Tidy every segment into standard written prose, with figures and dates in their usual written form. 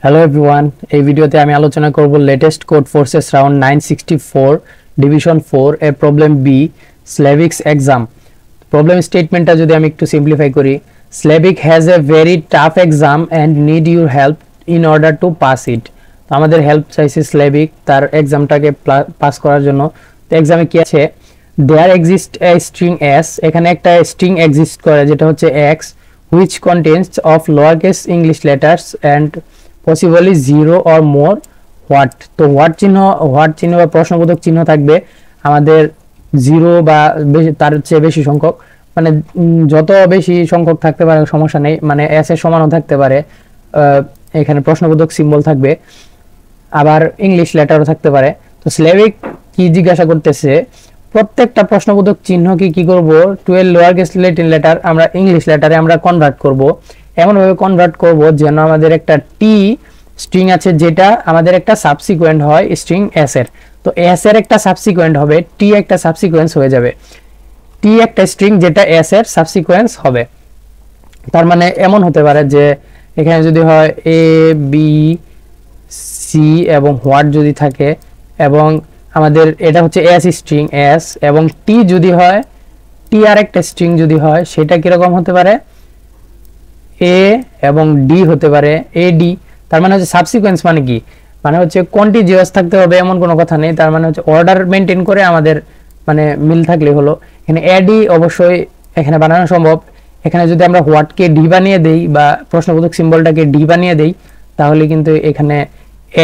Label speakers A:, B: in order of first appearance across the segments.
A: Hello everyone, এই ভিডিওতে আমি আলোচনা করব latest Codeforces round 964 division 4 এ problem B Slavic's exam. Problem স্টেটমেন্টটা যদি আমি একটু সিম্পলিফাই করি, Slavic has a very tough exam and need your help in order to pass it. তো আমাদের হেল্প চাইছে স্ল্যাভিক তার এক্সামটাকে পাস করার জন্য। তো এক্সামে কি আছে, there exist a string S, এখানে একটা স্ট্রিং এক্সিস্ট করে যেটা হচ্ছে X, which contains of lower case English letters and possibly zero or more what. তো হোয়াট চিহ্ন বা প্রশ্নবোধক চিহ্ন থাকবে আমাদের জিরো বা তার চেয়ে বেশি সংখ্যক, মানে যত বেশি সংখ্যক থাকতে পারে সমস্যা নেই, মানে এস এর সমানও থাকতে পারে। এখানে প্রশ্নবোধক সিম্বল থাকবে, আবার ইংলিশ লেটারও থাকতে পারে। তো স্ল্যাভিক কি জিজ্ঞাসা করতেছে, প্রত্যেকটা প্রশ্নবোধক চিহ্নকে কি করব, 12 লোয়ার কেস ল্যাটিন লেটার আমরা ইংলিশ লেটারে আমরা কনভার্ট করব। এমনভাবে কনভার্ট করব যেন আমাদের একটা টি স্ট্রিং আছে যেটা আমাদের একটা সাবসিকুয়েন্ট হয় স্ট্রিং এস এর। তো এস এর একটা সাবসিকুয়েন্ট হবে, টি একটা সাবসিকুয়েন্স হয়ে যাবে, টি একটা স্ট্রিং যেটা এস এর সাবসিকুয়েন্স হবে। তার মানে এমন হতে পারে যে এখানে যদি হয় এ বি সি এবং হোয়াট যদি থাকে, এবং আমাদের এটা হচ্ছে এস স্ট্রিং এস, এবং টি যদি হয়, টি আর একটা স্ট্রিং যদি হয় সেটা কিরকম হতে পারে, এ এবং ডি হতে পারে, এ ডি। তার মানে হচ্ছে সাবসিকোয়েন্স মানে কি, মানে হচ্ছে কন্টিজিউয়াস থাকতে হবে এমন কোনো কথা নেই, তার মানে হচ্ছে অর্ডার মেনটেন করে আমাদের মানে মিল থাকলে হলো। এখানে এডি অবশ্যই এখানে বানানো সম্ভব। এখানে যদি আমরা হোয়াটকে ডি বানিয়ে দেই বা প্রশ্নবোধক সিম্বলটাকে ডি বানিয়ে দেই, তাহলে কিন্তু এখানে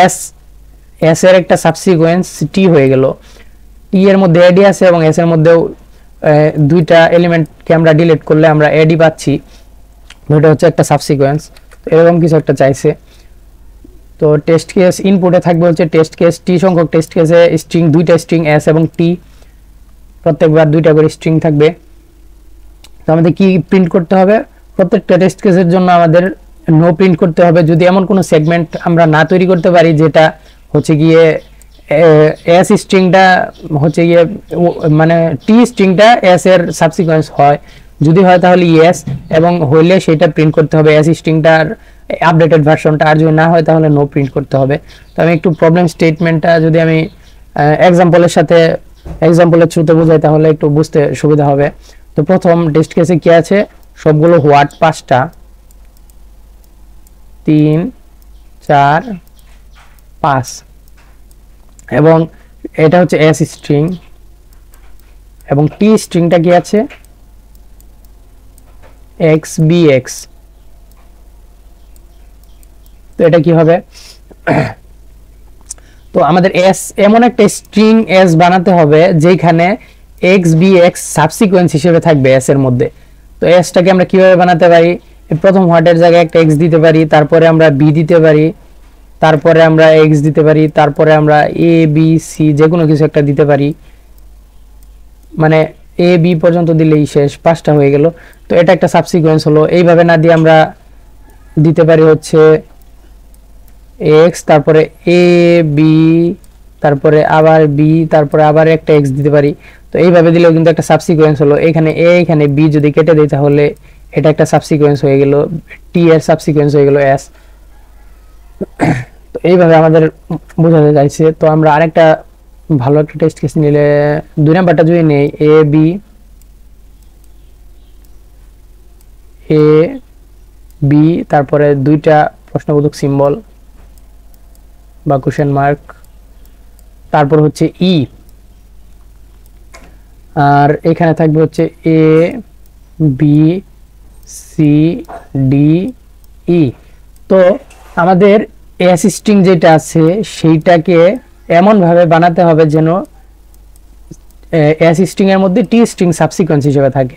A: এস এস এর একটা সাবসিকোয়েন্স টি হয়ে গেল। টি এর মধ্যে এডি আছে এবং এস এর মধ্যেও দুইটা এলিমেন্টকে আমরা ডিলিট করলে আমরা এডি পাচ্ছি, এটা হচ্ছে একটা সাবসিকোয়েন্স। এরকম কিছু একটা চাইছে। তো টেস্ট কেস ইনপুটে থাকবে হচ্ছে টেস্ট কেস, টি সংখ্যক টেস্ট কেসে স্ট্রিং, দুইটা স্ট্রিং এস এবং টি, প্রত্যেকবার দুইটা করে স্ট্রিং থাকবে। তো আমাদের কি প্রিন্ট করতে হবে, প্রত্যেকটা টেস্ট কেসের জন্য আমাদের নো প্রিন্ট করতে হবে। যদি এমন কোনো সেগমেন্ট আমরা না তৈরি করতে পারি যেটা হচ্ছে গিয়ে এস স্ট্রিংটা হচ্ছে গিয়ে মানে টি স্ট্রিংটা এস এর সাবসিকোয়েন্স হয়, যদি হয় তাহলে ইয়েস, এবং হইলে সেটা প্রিন্ট করতে হবে এস স্ট্রিংটার আপডেটেড ভার্সনটা, আর যদি না হয় তাহলে নো প্রিন্ট করতে হবে। তো আমি একটু প্রবলেম স্টেটমেন্টটা যদি আমি এক্সাম্পলের থ্রুতে বোঝাই তাহলে একটু বুঝতে সুবিধা হবে। তো প্রথম টেস্ট কেসে কি আছে, সবগুলো হোয়াট 5টা, 3 4 5, এবং এটা হচ্ছে এস স্ট্রিং, এবং টি স্ট্রিংটা কি আছে এক্স বি এক্স। তো এটা কি হবে, তো আমাদের এস এমন একটা স্ট্রিং এস বানাতে হবে যেখানে এক্স বি এক্স সাবসিকোয়েন্স হিসেবে থাকবে এস এর মধ্যে। তো এসটাকে আমরা কিভাবে বানাতে পারি, প্রথম হোয়াটের জায়গায় একটা এক্স দিতে পারি, তারপরে আমরা বি দিতে পারি, তারপরে আমরা এক্স দিতে পারি, তারপরে আমরা এ বি সি যে কোনো কিছু একটা দিতে পারি, মানে এ বি পর্যন্ত দিলেই শেষ, 5টা হয়ে গেল। তো এটা একটা সাবসিকোয়েন্স হলো। এইভাবে না দিয়ে আমরা দিতে পারি হচ্ছে এক্স, তারপরে এ বি, তারপরে আবার বি, তারপরে আবার একটা এক্স দিতে পারি। তো এইভাবে দিলেও কিন্তু একটা সাবসিকোয়েন্স হলো। এখানে এ এখানে বি যদি কেটে দিই তাহলে এটা একটা সাবসিকোয়েন্স হয়ে গেল, টি এর সাবসিকোয়েন্স হয়ে গেল এস। তো এইভাবে আমাদের বোঝাতে চাইছে। তো আমরা আরেকটা ভালো একটা টেস্ট কেস নিলে 2 নাম্বারটা যদি নেই, এ বি এ বি, তারপরে দুইটা প্রশ্নবোধক সিম্বল বা কোশ্চেন মার্ক, তারপর হচ্ছে ই, আর এখানে থাকবে হচ্ছে A B C D E. তো আমাদের এস স্ট্রিং যেটা আছে সেইটাকে এমন ভাবে বানাতে হবে যেন এস স্ট্রিং এর মধ্যে টি স্ট্রিং সাবসিকোয়েন্স হিসেবে থাকে,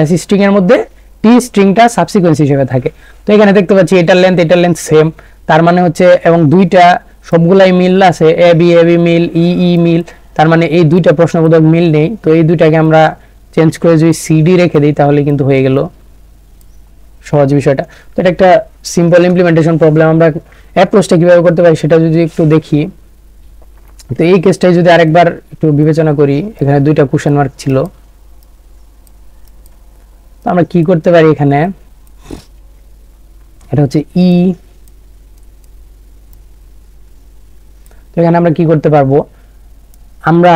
A: এস স্ট্রিং এর মধ্যে টি স্ট্রিংটা সাবসিকোয়েন্স হিসেবে থাকে। তো এখানে দেখতে পাচ্ছি এটার লেন্থ সেম, তার মানে হচ্ছে, এবং দুইটা সবগুলাই মিল আছে, এ বি মিল, ই ই মিল, তার মানে এই দুইটা প্রশ্নবোধক মিল নেই। তো এই দুইটাকে আমরা চেঞ্জ করে যদি সিডি রেখে দিই তাহলে কিন্তু হয়ে গেল সহজ বিষয়টা। তো এটা একটা সিম্পল ইমপ্লিমেন্টেশন প্রবলেম। আমরা অ্যাপ্রোচটা কিভাবে করতে পারি সেটা যদি একটু দেখি, তো এই কেসটাই যদি আরেকবার একটু বিবেচনা করি, এখানে দুইটা কোশ্চেন মার্ক ছিল। তো আমরা কি করতে পারি, এখানে এটা হচ্ছে ই তো এখানে আমরা কি করতে পারবো, আমরা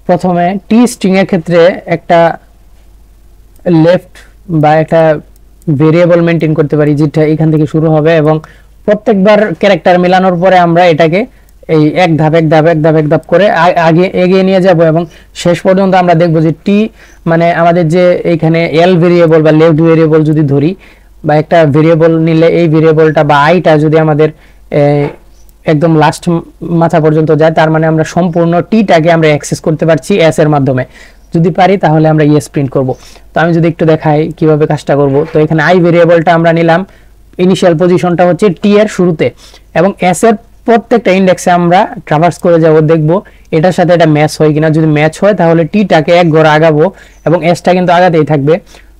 A: প্রথমে টি স্ট্রিং এর ক্ষেত্রে একটা লেফট বা একটা ভেরিয়েবল মেনটেন করতে পারি যেটা এখান থেকে শুরু হবে, এবং প্রত্যেকবার ক্যারেক্টার মেলানোর পরে আমরা এটাকে এই এক ধাপ করে আগে এগিয়ে নিয়ে যাব, এবং শেষ পর্যন্ত আমরা দেখব যে টি মানে আমাদের যে এইখানে এল ভেরিয়েবল বা লেফট ভেরিয়েবল যদি ধরি, বা একটা ভেরিয়েবল নিলে এই ভেরিয়েবলটা বা আইটা যদি আমাদের একদম লাস্ট মাথা পর্যন্ত যায়, তার মানে আমরা সম্পূর্ণ টিটাকে আমরা অ্যাক্সেস করতে পারছি এস এর মাধ্যমে। যদি পারি তাহলে আমরা ইয়েস প্রিন্ট করব। তো আমি যদি একটু দেখাই কিভাবে কাজটা করব, তো এখানে আই ভেরিয়েবলটা আমরা নিলাম, ইনিশিয়াল পজিশনটা হচ্ছে টি এর শুরুতে, এবং এস এর প্রত্যেকটা ইন্ডেক্সে আমরা ট্রাভার্স করে যাব, দেখব এটার সাথে এটা ম্যাচ হয় কিনা। যদি ম্যাচ হয় তাহলে টিটাকে এক ঘর আগাবো, এবং এসটা কিন্তু আগাতেই থাকবে।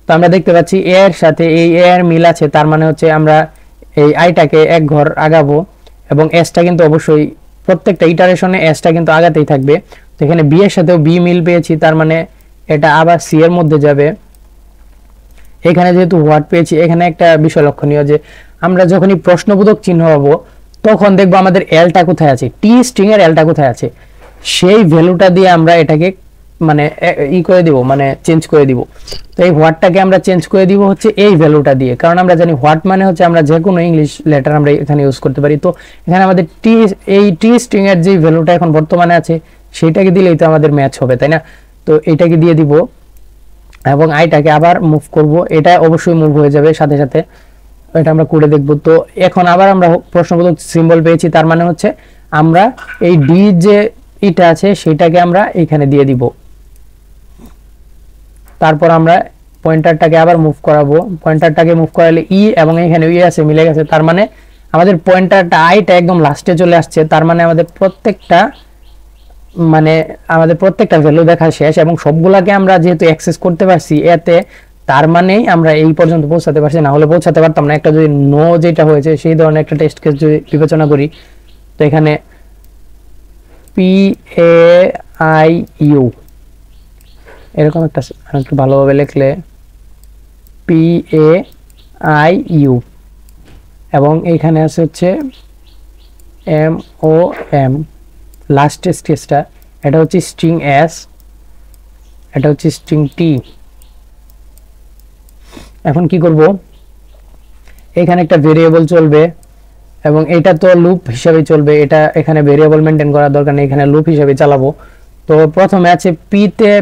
A: তো আমরা দেখতে পাচ্ছি এ এর সাথে এই এ এর মিল আছে, তার মানে হচ্ছে আমরা এই আইটাকে এক ঘর আগাবো, এবং এসটা কিন্তু অবশ্যই প্রত্যেকটা ইটারেশনে এসটা কিন্তু আগাতেই থাকবে। তো এখানে বি এর সাথেও বি মিল পেয়েছি, তার মানে এটা আবার সি এর মধ্যে যাবে। এখানে যেহেতু হোয়াট পেয়েছি, এখানে একটা বিষয় লক্ষণীয় যে আমরা যখনই প্রশ্নবোধক চিহ্ন পাবো তখন দেখবো আমাদের এলটা কোথায় আছে, টি স্ট্রিং এর এলটা কোথায় আছে, সেই ভ্যালুটা দিয়ে আমরা এটাকে মানে ই করে দিব, মানে চেঞ্জ করে দিব। তো এই হোয়াটটাকে আমরা চেঞ্জ করে দিব হচ্ছে এই ভ্যালুটা দিয়ে, কারণ আমরা জানি হোয়াট মানে হচ্ছে আমরা যে কোনো ইংলিশ লেটার আমরা এখানে ইউজ করতে পারি। তো এখানে আমাদের টি এই টি স্ট্রিং এর যে ভ্যালুটা এখন বর্তমানে আছে সেইটাকে দিলেই তো আমাদের ম্যাচ হবে, তাই না? তো এইটাকে দিয়ে দিব, এবং আইটাকে আবার মুভ করব, এটা অবশ্যই মুভ হয়ে যাবে সাথে সাথে, এটা আমরা করে দেখব। তো এখন আবার আমরা প্রশ্নবোধক সিম্বল পেয়েছি, তার মানে হচ্ছে আমরা এই ডি যে এটা আছে সেটাকে আমরা এখানে দিয়ে দিব। তারপর আমরা পয়েন্টারটাকে আবার মুভ করাবো, পয়েন্টারটাকে মুভ করালে ই এবং এখানে ই আছে মিলে গেছে, তার মানে আমাদের পয়েন্টারটা আইটা একদম লাস্টে চলে আসছে, তার মানে আমাদের প্রত্যেকটা ভ্যালু দেখা শেষ, এবং সবগুলাকে আমরা যেহেতু অ্যাক্সেস করতে পারছি এতে, তার মানেই আমরা এই পর্যন্ত পৌঁছাতে পারছি, না হলে পৌঁছাতে পারতাম না। একটা যদি নো যেটা হয়েছে সেই ধরনের একটা টেস্ট কেস যদি বিবেচনা করি, তো এখানে পি এ আই ইউ এরকম একটা একটু ভালোভাবে লিখলে পি এ আই ইউ, এবং এইখানে আছে হচ্ছে এম ও এম, লাস্ট কেসটা এটা হচ্ছে স্ট্রিং এস, এটা হচ্ছে স্ট্রিং টি। এখন কি করব, এখানে একটা ভেরিয়েবল চলবে, এবং এটা তো লুপ হিসেবে চলবে, এটা এখানে ভেরিয়েবল মেনটেন করার দরকার নেই, এখানে লুপ হিসেবে চালাবো। তো প্রথমে আছে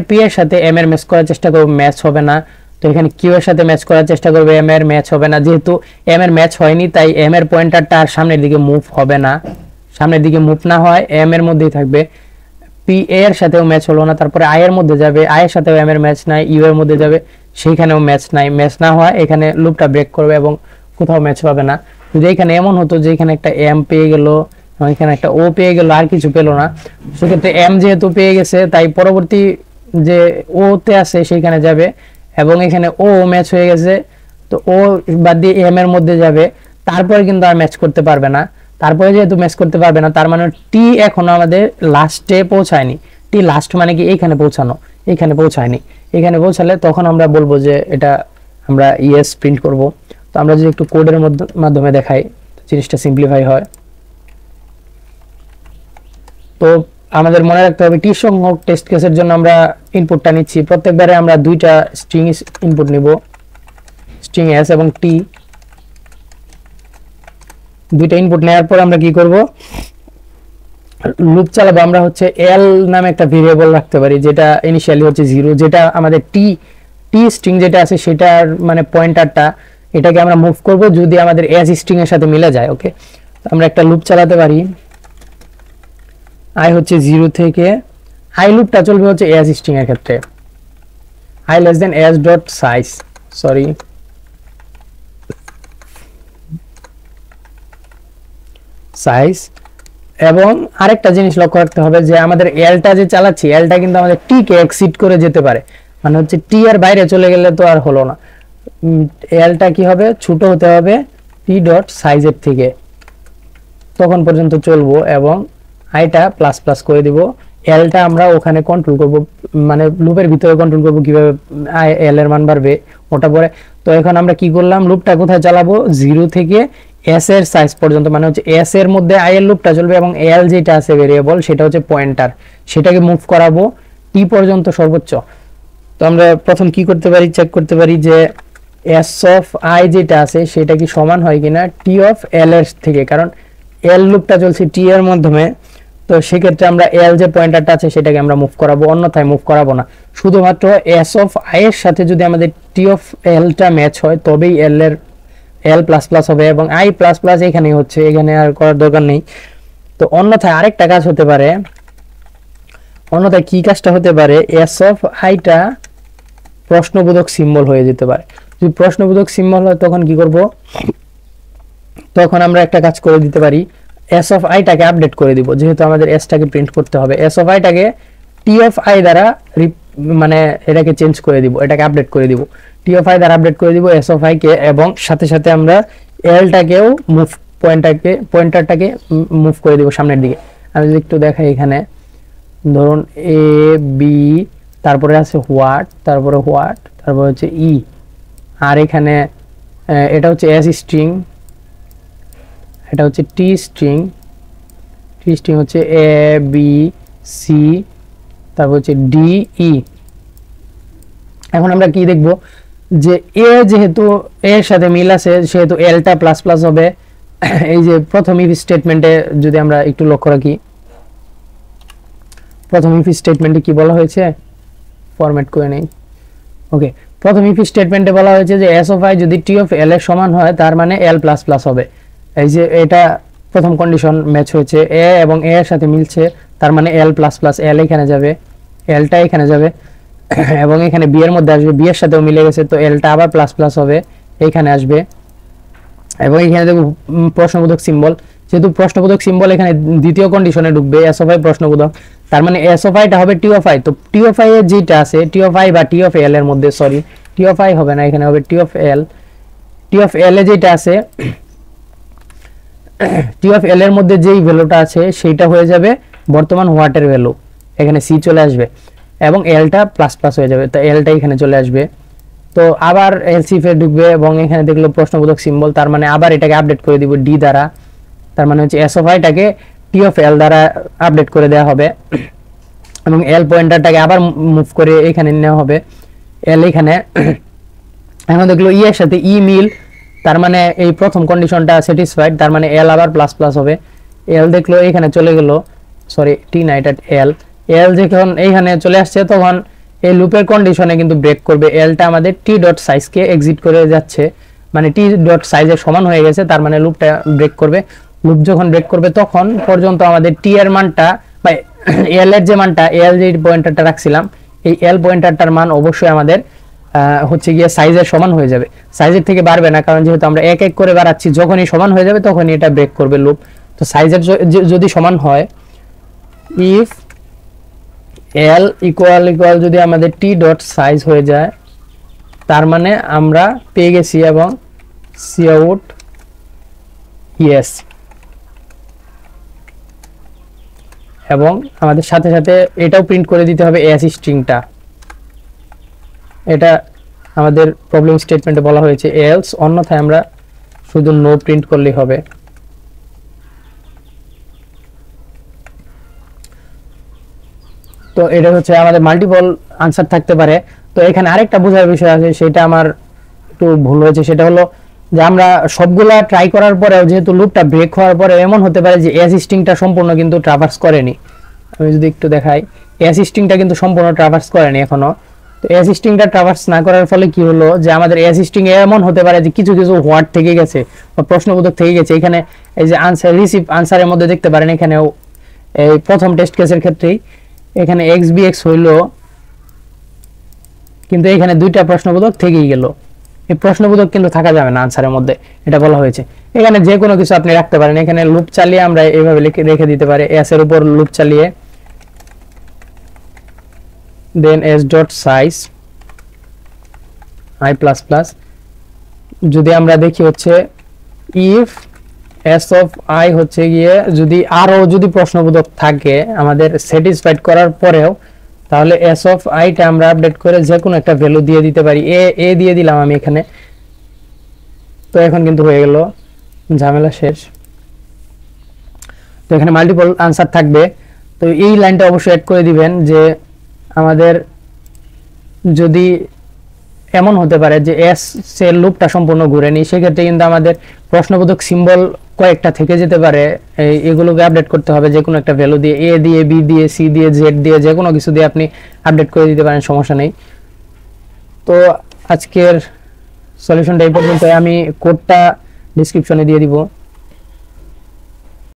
A: পি এর সাথে এম এর ম্যাচ করার চেষ্টা করব, ম্যাচ হবে না। তো এখানে কিউ এর সাথে ম্যাচ করার চেষ্টা করবে, এম এর ম্যাচ হবে না, যেহেতু এম এর ম্যাচ হয়নি তাই এম এর পয়েন্টারটা আর সামনের দিকে মুভ হবে না, সামনের দিকে মুভ না হয় এম এর মধ্যেই থাকবে। পি এর সাথেও ম্যাচ হলো না, তারপরে আই এর মধ্যে যাবে, আই এর সাথেও এম এর ম্যাচ নাই, ইউ এর মধ্যে যাবে, সেইখানেও ম্যাচ নাই, ম্যাচ না হয় এখানে লুপটা ব্রেক করবে এবং কোথাও ম্যাচ পাবে না। যদি এখানে এমন হতো যে এখানে একটা এম পেয়ে গেল, এখানে একটা ও পেয়ে গেল, আর কিছু পেলো না, সেক্ষেত্রে এম যেহেতু পেয়ে গেছে তাই পরবর্তী যে ও তে আছে সেইখানে যাবে, এবং এখানে ও ম্যাচ হয়ে গেছে, তো ও বাদ দিয়ে এম এর মধ্যে যাবে, তারপরে কিন্তু আর ম্যাচ করতে পারবে না। তারপরে যেহেতু ম্যাচ করতে পারবে না, তার মানে টি এখনো আমাদের লাস্টে পৌঁছায়নি। টি লাস্ট মানে কি এইখানে পৌঁছানো, এখানে পৌঁছায়নি, এখানে পৌঁছালে তখন আমরা বলবো যে এটা আমরা ইয়েস প্রিন্ট করব। তো আমরা যদি একটু কোডের মাধ্যমে দেখাই জিনিসটা সিম্পলিফাই হয়। তো আমাদের মনে রাখতে হবে টি সংখ্যক টেস্ট কেসের জন্য আমরা ইনপুটটা নিচ্ছি, প্রত্যেকবারে আমরা দুইটা স্ট্রিং ইনপুট নিব, স্ট্রিং এস এবং টি, দুইটা ইনপুট নেওয়ার পর আমরা কি করব, লুপ চালাবো। আমরা হচ্ছে এল নামে একটা ভেরিয়েবল রাখতে পারি যেটা ইনিশিয়ালি হচ্ছে 0, যেটা আমাদের টি স্ট্রিং যেটা আছে সেটার মানে পয়েন্টারটা, এটাকে আমরা মুভ করব যদি আমাদের এস স্ট্রিং এর সাথে মিলে যায়। ওকে, আমরা একটা লুপ চালাতে পারি, আই হচ্ছে 0 থেকে, আই লুপটা চলবে হচ্ছে এস স্ট্রিং এর ক্ষেত্রে, I less than S dot size, sorry size. এবং আরেকটা জিনিস লক্ষ্য রাখতে হবে যে আমাদের এলটা যে চালাচ্ছি, এলটা কিন্তু আমাদের টি কে এক্সিড করে যেতে পারে, মানে হচ্ছে টি এর বাইরে চলে গেলে তো আর হলো না, এলটা কি হবে, ছোট হতে হবে টি ডট সাইজের থেকে, তখন পর্যন্ত চলবো, এবং আইটা প্লাস প্লাস করে দিব, এলটা আমরা ওখানে কন্ট্রোল করব, মানে লুপের ভিতরে কন্ট্রোল করব কিভাবে এল এর মান বাড়বে ওটা পরে। তো এখন আমরা কি করলাম, লুপটা কোথায় চালাবো, 0 থেকে এস এর সাইজ পর্যন্ত, মানে হচ্ছে এস এর মধ্যে আই এর লুপটা চলবে এবং এল যেটা আছে ভেরিয়েবল সেটা হচ্ছে পয়েন্টার, সেটাকে মুভ করাবো টি পর্যন্ত সর্বোচ্চ। তো আমরা প্রথম কি করতে পারি, চেক করতে পারি যে এস অফ আই যেটা আছে সেটা কি সমান হয় কিনা টি অফ এল এর থেকে, কারণ এল লুপটা চলছে টি এর মাধ্যমে। তো সেক্ষেত্রে আমরা এল যে পয়েন্টারটা আছে সেটাকে আমরা মুভ করাবো, অন্যথায় মুভ করাবো না। শুধুমাত্র এস অফ আই এর সাথে যদি আমাদের টি অফ এলটা ম্যাচ হয় তবেই এল এর এল প্লাস প্লাস হবে, এবং আই প্লাস প্লাস এখানেই হচ্ছে, এখানে আর করার দরকার নেই। তো অন্যথায় আরেকটা কাজ হতে পারে, অন্যথায় কি কাজটা হতে পারে, এস অফ আইটা প্রশ্নবোধক সিম্বল হয়ে যেতে পারে। যদি প্রশ্নবোধক সিম্বল হয় তখন কি করব, তখন আমরা একটা কাজ করে দিতে পারি, এস অফ আইটাকে আপডেট করে দিব, যেহেতু আমাদের এসটাকে প্রিন্ট করতে হবে, এস অফ আইটাকে টি অফ আই দ্বারা মানে এটাকে চেঞ্জ করে দিব, এটাকে আপডেট করে দিব, টি অফ আই দ্বারা আপডেট করে দিব এস অফ আই কে, এবং সাথে সাথে আমরা এলটাকেও মুভ পয়েন্টারটাকে মুভ করে দিব সামনের দিকে। আমি যদি একটু দেখাই, এখানে ধরুন এ বি, তারপরে আছে হোয়াট, তারপরে হচ্ছে ই, আর এখানে এটা হচ্ছে এস স্ট্রিং, এটা হচ্ছে টি স্ট্রিং হচ্ছে এ বি সি, তারপর হচ্ছে ডি ই। এখন আমরা কি দেখব যে এ যেহেতু এর সাথে মিল আছে সেহেতু এলটা প্লাস প্লাস হবে। এই যে প্রথম ইফ স্টেটমেন্টে যদি আমরা একটু লক্ষ্য রাখি, প্রথম ইফ স্টেটমেন্টে কি বলা হয়েছে, ফরম্যাট করে নেই। ওকে, প্রথম ইফ স্টেটমেন্টে বলা হয়েছে যে এস অফ আই যদি টি অফ এল এর সমান হয় তার মানে এল প্লাস প্লাস হবে। এই যে এটা প্রথম কন্ডিশন ম্যাচ হয়েছে, এ এবং এ এর সাথে মিলছে, তার মানে এল প্লাস প্লাস, এল এখানে যাবে, এলটা এখানে যাবে, এবং এখানে বি এর মধ্যে আসবে, বি এর সাথেও মিলে গেছে, তো এলটা আবার প্লাস প্লাস হবে, এখানে আসবে, এবং এখানে দেখো প্রশ্নবোধক সিম্বল, যেহেতু প্রশ্নবোধক সিম্বল এখানে দ্বিতীয় কন্ডিশনে ঢুকবে, এস অফ আই প্রশ্নবোধক, তার মানে এস অফ আইটা হবে টি অফ আই। তো টি অফ আই এর যেটা আছে, টি অফ আই বা টি অফ এল এর মধ্যে, সরি টি অফ আই হবে না, এখানে হবে T of L. T of এল এ যেটা আছে, টি অফ এল এর মধ্যে যেই ভ্যালুটা আছে সেইটা হয়ে যাবে বর্তমান হোয়াটের ভ্যালু, এখানে সি চলে আসবে, এবং এলটা প্লাস প্লাস হয়ে যাবে, তো এলটা এখানে চলে আসবে। তো আবার এলসিএফ এ ঢুকবে এবং এখানে দেখলো প্রশ্নবোধক সিম্বল, তার মানে আবার এটাকে আপডেট করে দিব ডি দ্বারা, তার মানে হচ্ছে এস অফ আইটাকে টি অফ এল দ্বারা আপডেট করে দেওয়া হবে, এবং এল পয়েন্টারটাকে আবার মুভ করে এখানে নেওয়া হবে, এল এখানে। এখন দেখলো ই এর সাথে ই মিল, তার মানে এই প্রথম কন্ডিশনটা স্যাটিসফাইড, তার মানে এল আবার প্লাস প্লাস হবে, এল দেখলো এখানে চলে গেল, সরি টি না এটা এল, এল যখন এইখানে চলে আসছে তখন এই লুপের কন্ডিশনে কিন্তু ব্রেক করবে, এলটা আমাদের টি ডট সাইজকে এক্সিট করে যাচ্ছে, মানে টি ডট সাইজের সমান হয়ে গেছে, তার মানে লুপটা ব্রেক করবে। লুপ যখন ব্রেক করবে তখন পর্যন্ত আমাদের টি এর মানটা বা এল এর যে মানটা, এল যে পয়েন্টারটা রাখছিলাম, এই এল পয়েন্টারটার মান অবশ্যই আমাদের হচ্ছে গিয়ে সাইজের সমান হয়ে যাবে, সাইজের থেকে বাড়বে না, কারণ যেহেতু আমরা এক এক করে বাড়াচ্ছি, যখনই সমান হয়ে যাবে তখনই এটা ব্রেক করবে লুপ। তো সাইজের যদি সমান হয়, ইফ এল ইকুয়াল যদি আমাদের টি ডট সাইজ হয়ে যায়, তার মানে আমরা পেয়ে গেছি, এবং সি আউট ইয়েস, এবং আমাদের সাথে সাথে এটাও প্রিন্ট করে দিতে হবে এস স্ট্রিংটা, এটা আমাদের প্রবলেম স্টেটমেন্টে বলা হয়েছে এলস, অন্যথায় আমরা শুধু নো প্রিন্ট করলেই হবে। তো এটা হচ্ছে আমাদের মাল্টিপল আনসার থাকতে পারে। তো এখানে আরেকটা বোঝার বিষয় আছে, সেটা আমার একটু ভুল হয়েছে, সেটা হলো যে আমরা সবগুলা ট্রাই করার পরেও যেহেতু লুপটা ব্রেক হওয়ার পরে এমন হতে পারে যে এস স্ট্রিংটা সম্পূর্ণ কিন্তু ট্রাভার্স করেনি। আমি যদি একটু দেখাই, এস স্ট্রিংটা কিন্তু সম্পূর্ণ ট্রাভার্স করেনি এখনো। তো এস স্ট্রিংটা ট্রাভার্স না করার ফলে কি হলো, যে আমাদের এস স্ট্রিং এমন হতে পারে যে কিছু কিছু ওয়ার্ড থেকে গেছে বা প্রশ্নবোধক থেকে গেছে। এখানে এই যে আনসার রিসিভ আনসারের মধ্যে দেখতে পারেন, এখানেও এই প্রথম টেস্ট কেসের ক্ষেত্রেই এখানে এক্স বি এক্স হইলো, কিন্তু এখানে দুইটা প্রশ্নবোধক থেকেই গেল, এই প্রশ্নবোধক কিন্তু থাকা যাবে না আনসারের মধ্যে, এটা বলা হয়েছে। এখানে যে কোনো কিছু আপনি রাখতে পারেন, এখানে লুপ চালিয়ে আমরা এইভাবে রেখে দিতে পারি, এস এর উপর লুপ চালিয়ে, then S dot size I plus plus, যদি আমরা দেখি হচ্ছে ইফ এস অফ আই হচ্ছে গিয়ে যদি আরো যদি প্রশ্নবোধক থাকে আমাদের স্যাটিসফাইড করার পরেও, তাহলে এস অফ আইটা আমরা আপডেট করে যে কোনো একটা ভ্যালু দিয়ে দিতে পারি, এ দিয়ে দিলাম আমি এখানে। তো এখন কিন্তু হয়ে গেল ঝামেলা শেষ। তো এখানে মাল্টিপল আনসার থাকবে, তো এই লাইনটা অবশ্যই অ্যাড করে দিবেন যে আমাদের যদি এমন হতে পারে যে এস এর লুপটা সম্পূর্ণ ঘুরেনি, সেক্ষেত্রে কিন্তু আমাদের প্রশ্নবোধক সিম্বল কয়েকটা থেকে যেতে পারে, এগুলোকে আপডেট করতে হবে যে কোনো একটা ভ্যালু দিয়ে, এ দিয়ে, বি দিয়ে, সি দিয়ে, জেড দিয়ে, যে কোনো কিছু দিয়ে আপনি আপডেট করে দিতে পারেন, সমস্যা নেই। তো আজকের সলিউশনটা এই পর্যন্ত, আমি কোডটা ডিসক্রিপশনে দিয়ে দিব।